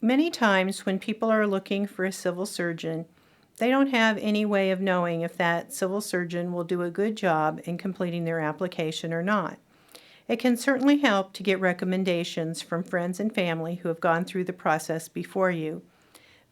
Many times when people are looking for a civil surgeon, they don't have any way of knowing if that civil surgeon will do a good job in completing their application or not. It can certainly help to get recommendations from friends and family who have gone through the process before you,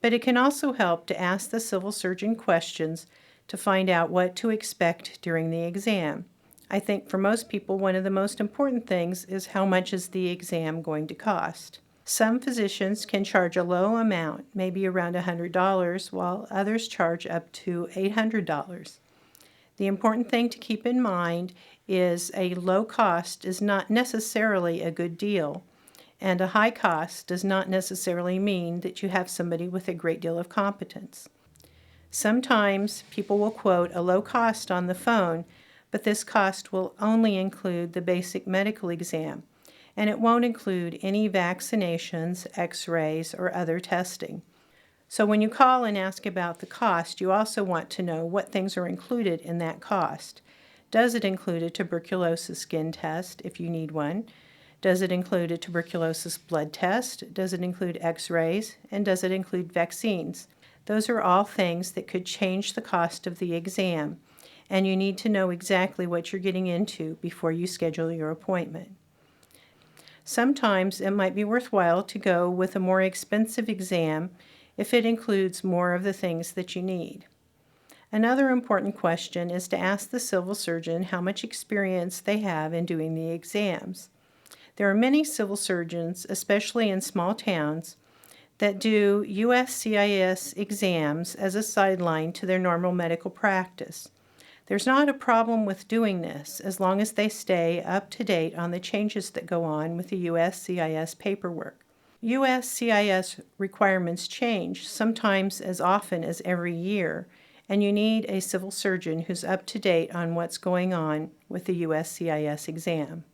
but it can also help to ask the civil surgeon questions to find out what to expect during the exam. I think for most people, one of the most important things is how much is the exam going to cost. Some physicians can charge a low amount, maybe around $100, while others charge up to $800. The important thing to keep in mind is a low cost is not necessarily a good deal, and a high cost does not necessarily mean that you have somebody with a great deal of competence. Sometimes people will quote a low cost on the phone, but this cost will only include the basic medical exam, and it won't include any vaccinations, x-rays, or other testing. So when you call and ask about the cost, you also want to know what things are included in that cost. Does it include a tuberculosis skin test if you need one? Does it include a tuberculosis blood test? Does it include x-rays? And does it include vaccines? Those are all things that could change the cost of the exam, and you need to know exactly what you're getting into before you schedule your appointment. Sometimes it might be worthwhile to go with a more expensive exam if it includes more of the things that you need. Another important question is to ask the civil surgeon how much experience they have in doing the exams. There are many civil surgeons, especially in small towns, that do USCIS exams as a sideline to their normal medical practice. There's not a problem with doing this as long as they stay up to date on the changes that go on with the USCIS paperwork. USCIS requirements change, sometimes as often as every year, and you need a civil surgeon who's up to date on what's going on with the USCIS exam.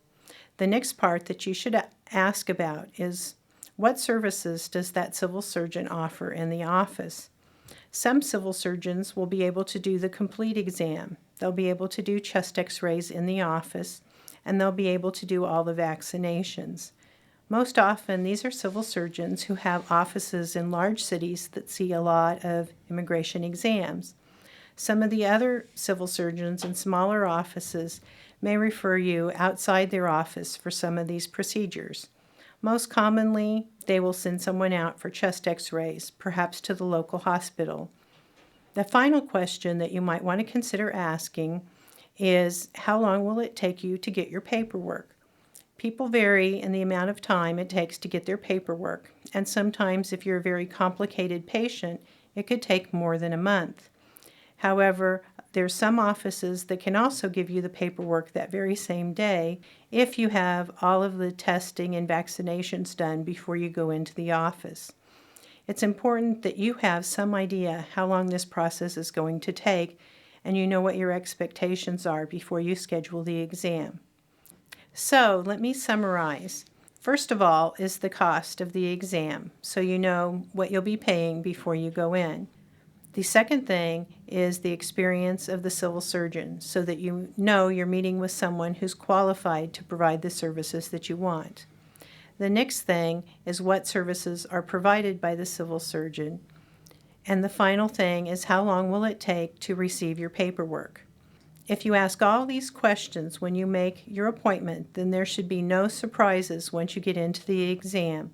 The next part that you should ask about is what services does that civil surgeon offer in the office? Some civil surgeons will be able to do the complete exam. They'll be able to do chest x-rays in the office, and they'll be able to do all the vaccinations. Most often, these are civil surgeons who have offices in large cities that see a lot of immigration exams. Some of the other civil surgeons in smaller offices may refer you outside their office for some of these procedures. Most commonly, they will send someone out for chest x-rays, perhaps to the local hospital. The final question that you might want to consider asking is, how long will it take you to get your paperwork? People vary in the amount of time it takes to get their paperwork, and sometimes if you're a very complicated patient, it could take more than a month. However, there's some offices that can also give you the paperwork that very same day if you have all of the testing and vaccinations done before you go into the office. It's important that you have some idea how long this process is going to take and you know what your expectations are before you schedule the exam. So let me summarize. First of all is the cost of the exam, so you know what you'll be paying before you go in. The second thing is the experience of the civil surgeon, so that you know you're meeting with someone who's qualified to provide the services that you want. The next thing is what services are provided by the civil surgeon. And the final thing is how long will it take to receive your paperwork. If you ask all these questions when you make your appointment, then there should be no surprises once you get into the exam.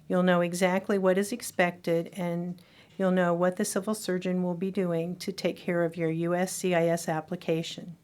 You'll know exactly what is expected, and you'll know what the civil surgeon will be doing to take care of your USCIS application.